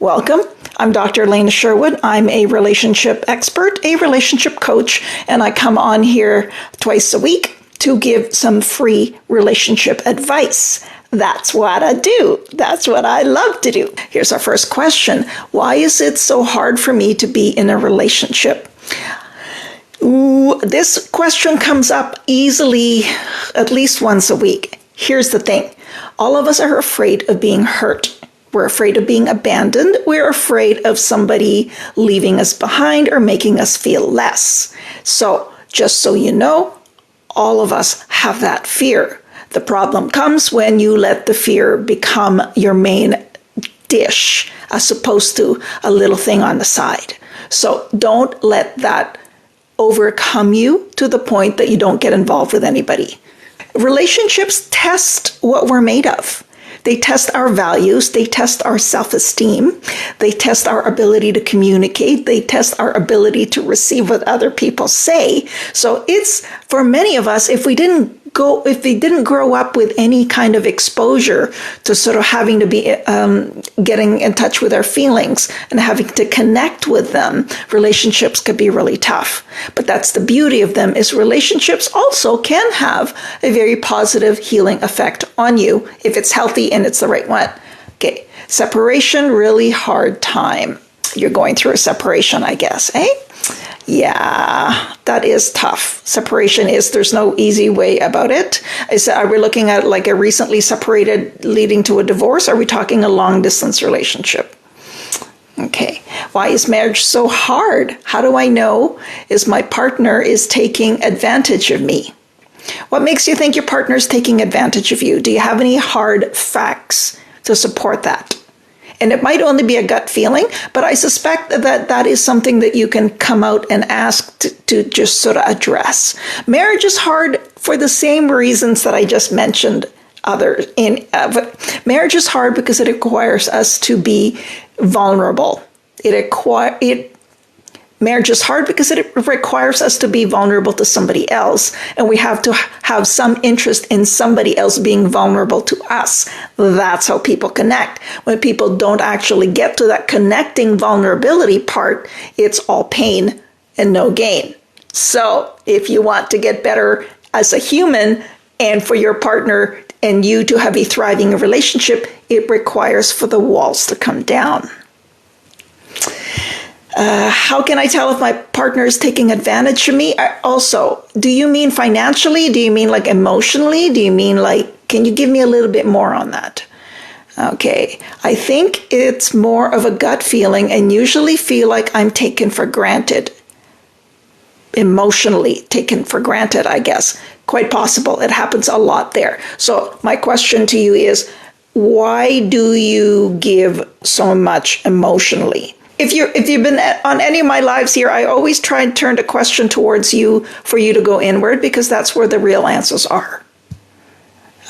Welcome. I'm Dr. Elena Sherwood. I'm a relationship expert, a relationship coach, and I come on here twice a week to give some free relationship advice. That's what I do. That's what I love to do. Here's our first question. Why is it so hard for me to be in a relationship? This question comes up easily at least once a week. Here's the thing. All of us are afraid of being hurt. We're afraid of being abandoned. We're afraid of somebody leaving us behind or making us feel less. So just so you know, all of us have that fear. The problem comes when you let the fear become your main dish as opposed to a little thing on the side. So don't let that overcome you to the point that you don't get involved with anybody. Relationships test what we're made of. They test our values. They test our self-esteem. They test our ability to communicate. They test our ability to receive what other people say. So it's, for many of us, if we didn't grow up with any kind of exposure to sort of having to be getting in touch with our feelings and having to connect with them, relationships could be really tough. But that's the beauty of them, is relationships also can have a very positive healing effect on you if it's healthy and it's the right one. Okay, separation, really hard time. You're going through a separation, I guess, eh? Yeah, that is tough. Separation is, there's no easy way about it. Are we looking at like a recently separated leading to a divorce? Are we talking a long distance relationship? Okay. Why is marriage so hard? How do I know is my partner is taking advantage of me? What makes you think your partner is taking advantage of you? Do you have any hard facts to support that? And it might only be a gut feeling, but I suspect that that is something that you can come out and ask to just sort of address. Marriage is hard for the same reasons that I just mentioned. Marriage is hard because it requires us to be vulnerable. Marriage is hard because it requires us to be vulnerable to somebody else, and we have to have some interest in somebody else being vulnerable to us. That's how people connect. When people don't actually get to that connecting vulnerability part, it's all pain and no gain. So if you want to get better as a human and for your partner and you to have a thriving relationship, it requires for the walls to come down. How can I tell if my partner is taking advantage of me? Also, do you mean financially? Do you mean like emotionally? Do you mean like, can you give me a little bit more on that? Okay, I think it's more of a gut feeling and usually feel like I'm taken for granted. Emotionally taken for granted, I guess. Quite possible. It happens a lot there. So my question to you is, why do you give so much emotionally? If you've been on any of my lives here, I always try and turn the question towards you for you to go inward, because that's where the real answers are.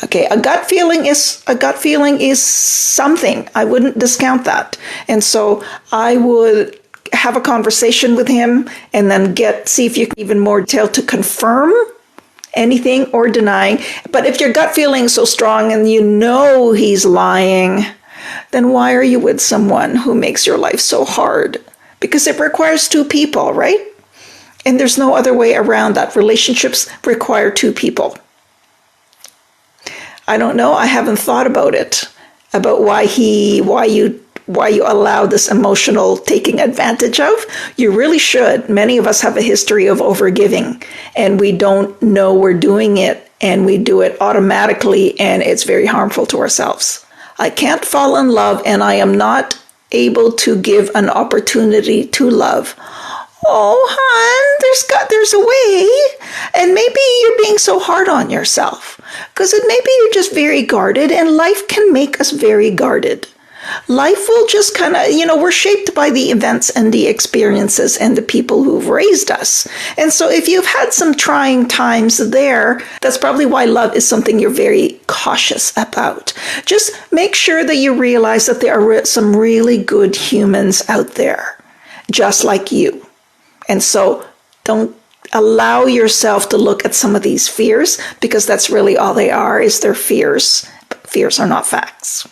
Okay, a gut feeling is something. I wouldn't discount that. And so I would have a conversation with him and then see if you can even more detail to confirm anything or denying. But if your gut feeling is so strong and you know he's lying, then why are you with someone who makes your life so hard? Because it requires two people, right? And there's no other way around that. Relationships require two people. I don't know. I haven't thought about it, about why you allow this emotional taking advantage of. You really should. Many of us have a history of overgiving, and we don't know we're doing it, and we do it automatically, and it's very harmful to ourselves. I can't fall in love, and I am not able to give an opportunity to love. Oh, hon, there's a way. And maybe you're being so hard on yourself, because maybe you're just very guarded, and life can make us very guarded. Life will just kind of, we're shaped by the events and the experiences and the people who've raised us. And so if you've had some trying times there, that's probably why love is something you're very cautious about. Just make sure that you realize that there are some really good humans out there, just like you. And so don't allow yourself to look at some of these fears, because that's really all they are, is they're fears. Fears are not facts.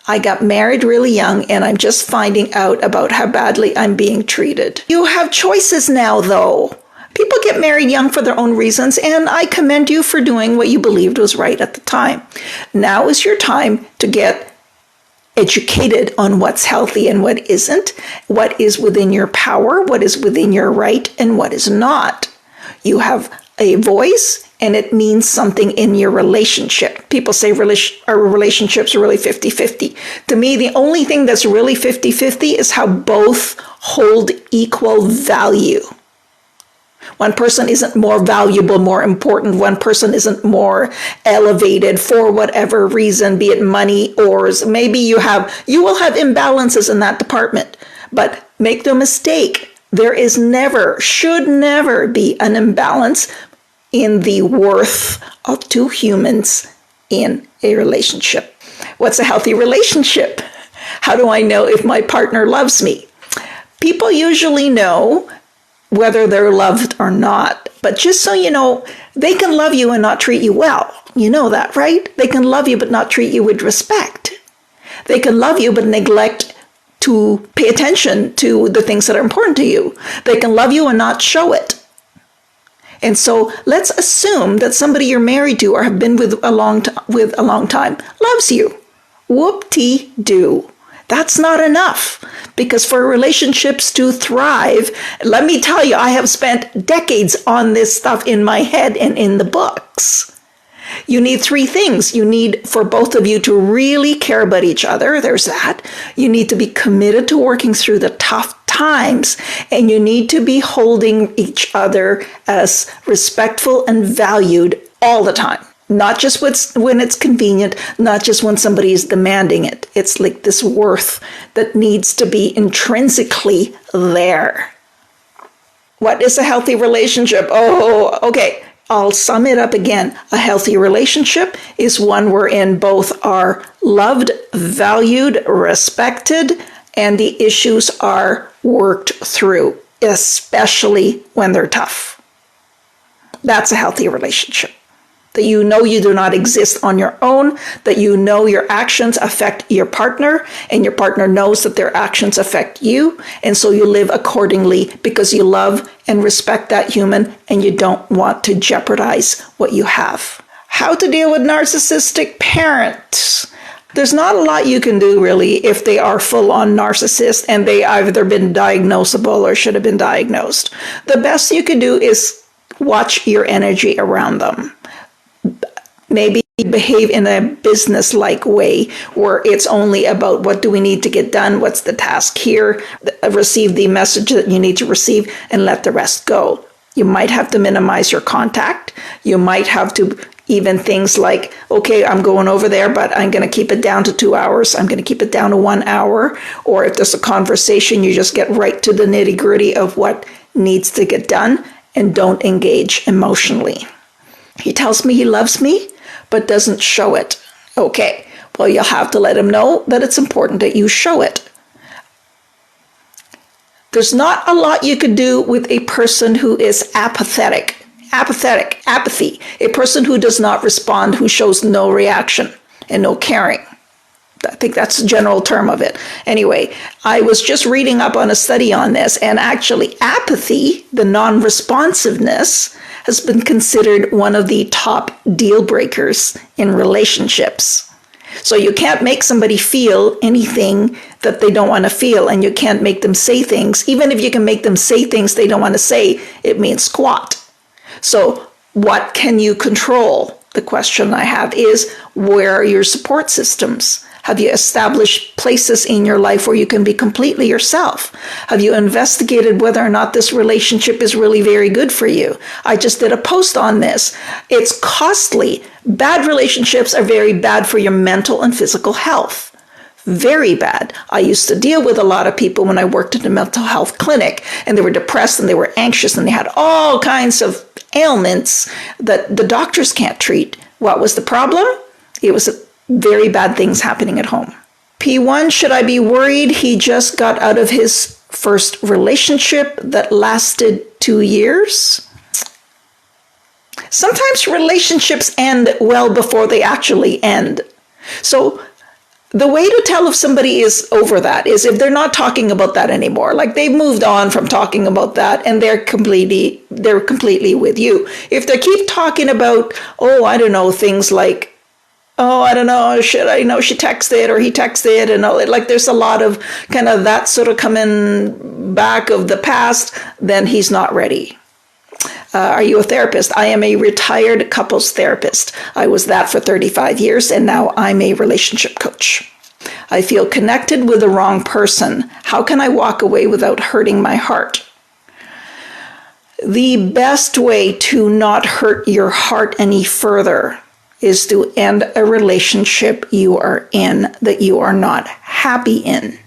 I got married really young and I'm just finding out about how badly I'm being treated. You have choices now, though. People get married young for their own reasons, and I commend you for doing what you believed was right at the time. Now is your time to get educated on what's healthy and what isn't, what is within your power, what is within your right, and what is not. You have a voice, and it means something in your relationship. People say our relationships are really 50-50. To me, the only thing that's really 50-50 is how both hold equal value. One person isn't more valuable, more important. One person isn't more elevated for whatever reason, be it money or maybe you will have imbalances in that department. But make no mistake, there is should never be an imbalance in the worth of two humans in a relationship. What's a healthy relationship? How do I know if my partner loves me? People usually know whether they're loved or not. But just so you know, they can love you and not treat you well. You know that, right? They can love you but not treat you with respect. They can love you but neglect to pay attention to the things that are important to you. They can love you and not show it. And so let's assume that somebody you're married to or have been with a long time loves you. Whoop-de-doo. That's not enough, because for relationships to thrive, let me tell you, I have spent decades on this stuff in my head and in the books. You need three things. You need for both of you to really care about each other. There's that. You need to be committed to working through the tough times, and you need to be holding each other as respectful and valued all the time. Not just when it's convenient, not just when somebody is demanding it. It's like this worth that needs to be intrinsically there. What is a healthy relationship? Oh, okay. I'll sum it up again. A healthy relationship is one wherein both are loved, valued, respected, and the issues are worked through, especially when they're tough. That's a healthy relationship. That you know you do not exist on your own, that you know your actions affect your partner, and your partner knows that their actions affect you, and so you live accordingly because you love and respect that human and you don't want to jeopardize what you have. How to deal with narcissistic parents. There's not a lot you can do really if they are full-on narcissists and they either been diagnosable or should have been diagnosed. The best you can do is watch your energy around them. Maybe behave in a business-like way where it's only about what do we need to get done, what's the task here, receive the message that you need to receive, and let the rest go. You might have to minimize your contact. You might have to even things like, okay, I'm going over there, but I'm going to keep it down to 2 hours. I'm going to keep it down to 1 hour. Or if there's a conversation, you just get right to the nitty-gritty of what needs to get done and don't engage emotionally. He tells me he loves me, but doesn't show it. Okay, well, you'll have to let him know that it's important that you show it. There's not a lot you could do with a person who is apathy, a person who does not respond, who shows no reaction and no caring. I think that's the general term of it. Anyway, I was just reading up on a study on this, and actually apathy, the non-responsiveness, has been considered one of the top deal breakers in relationships. So you can't make somebody feel anything that they don't want to feel, and you can't make them say things. Even if you can make them say things they don't want to say, it means squat. So what can you control? The question I have is, where are your support systems? Have you established places in your life where you can be completely yourself? Have you investigated whether or not this relationship is really very good for you? I just did a post on this. It's costly. Bad relationships are very bad for your mental and physical health. Very bad. I used to deal with a lot of people when I worked at a mental health clinic, and they were depressed and they were anxious and they had all kinds of ailments that the doctors can't treat. What was the problem? It was very bad things happening at home. P1, should I be worried he just got out of his first relationship that lasted 2 years? Sometimes relationships end well before they actually end. So The way to tell if somebody is over that is if they're not talking about that anymore. Like they've moved on from talking about that and they're completely with you. If they keep talking about, oh, I don't know, things like, oh, I don't know, I know she texted or he texted, and all, like there's a lot of kind of that sort of coming back of the past, then he's not ready. Are you a therapist? I am a retired couples therapist. I was that for 35 years, and now I'm a relationship coach. I feel connected with the wrong person. How can I walk away without hurting my heart? The best way to not hurt your heart any further is to end a relationship you are in that you are not happy in.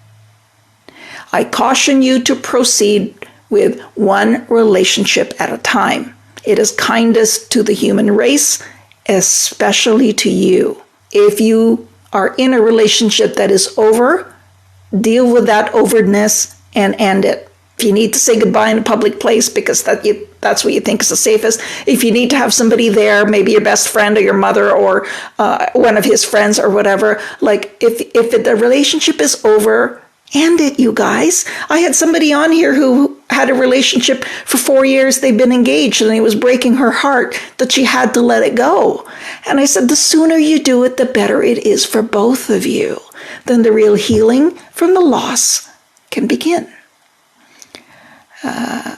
I caution you to proceed with one relationship at a time. It is kindest to the human race, especially to you. If you are in a relationship that is over, deal with that overness and end it. If you need to say goodbye in a public place because that's what you think is the safest, if you need to have somebody there, maybe your best friend or your mother or one of his friends or whatever, like if the relationship is over, end it, you guys. I had somebody on here who had a relationship for 4 years. They've been engaged and it was breaking her heart that she had to let it go. And I said, the sooner you do it, the better it is for both of you. Then the real healing from the loss can begin.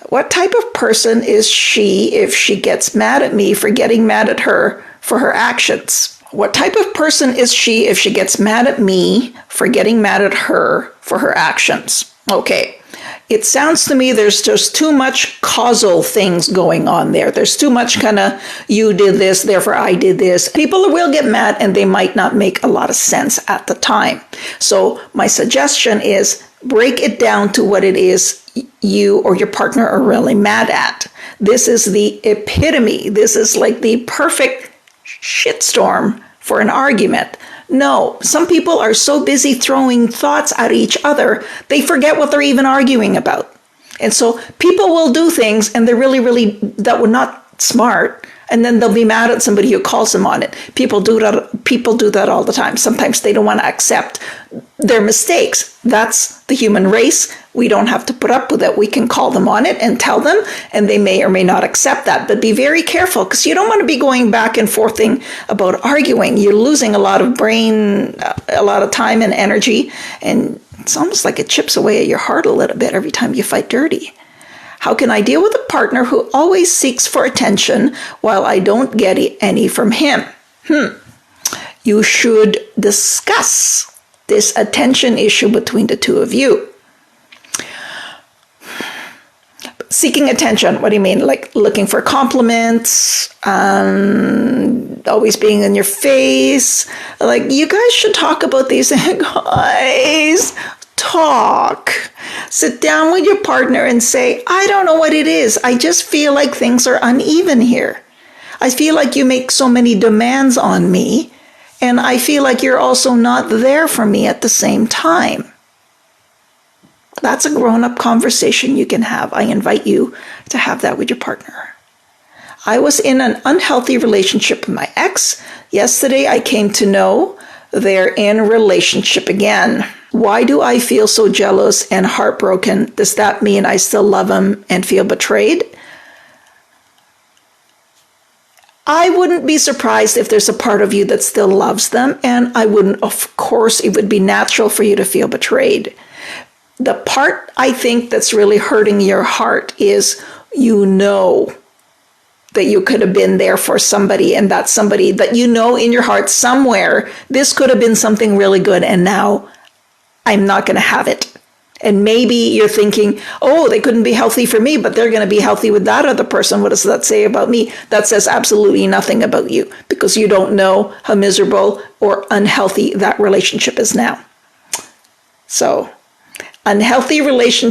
What type of person is she if she gets mad at me for getting mad at her for her actions? What type of person is she if she gets mad at me for getting mad at her for her actions? Okay, it sounds to me there's just too much causal things going on there. There's too much kind of, you did this, therefore I did this. People will get mad and they might not make a lot of sense at the time. So my suggestion is break it down to what it is you or your partner are really mad at. This is the epitome. This is like the perfect shitstorm for an argument. No, some people are so busy throwing thoughts at each other, they forget what they're even arguing about. And so people will do things and they're really, that were not smart. And then they'll be mad at somebody who calls them on it. People do that all the time. Sometimes they don't want to accept their mistakes. That's the human race. We don't have to put up with it. We can call them on it and tell them, and they may or may not accept that. But be very careful, because you don't want to be going back and forthing about arguing. You're losing a lot of brain, a lot of time and energy, and it's almost like it chips away at your heart a little bit every time you fight dirty. How can I deal with a partner who always seeks for attention while I don't get any from him? You should discuss this attention issue between the two of you. Seeking attention, what do you mean? Like looking for compliments, always being in your face. Like, you guys should talk about these things. Guys, talk. Sit down with your partner and say, I don't know what it is. I just feel like things are uneven here. I feel like you make so many demands on me, and I feel like you're also not there for me at the same time. That's a grown-up conversation you can have. I invite you to have that with your partner. I was in an unhealthy relationship with my ex. Yesterday, I came to know they're in a relationship again. Why do I feel so jealous and heartbroken? Does that mean I still love him and feel betrayed? I wouldn't be surprised if there's a part of you that still loves them, and I wouldn't, of course, it would be natural for you to feel betrayed. The part I think that's really hurting your heart is you know that you could have been there for somebody, and that's somebody that you know in your heart somewhere, this could have been something really good, and now I'm not going to have it. And maybe you're thinking, oh, they couldn't be healthy for me, but they're going to be healthy with that other person. What does that say about me? That says absolutely nothing about you, because you don't know how miserable or unhealthy that relationship is now. So, unhealthy relationship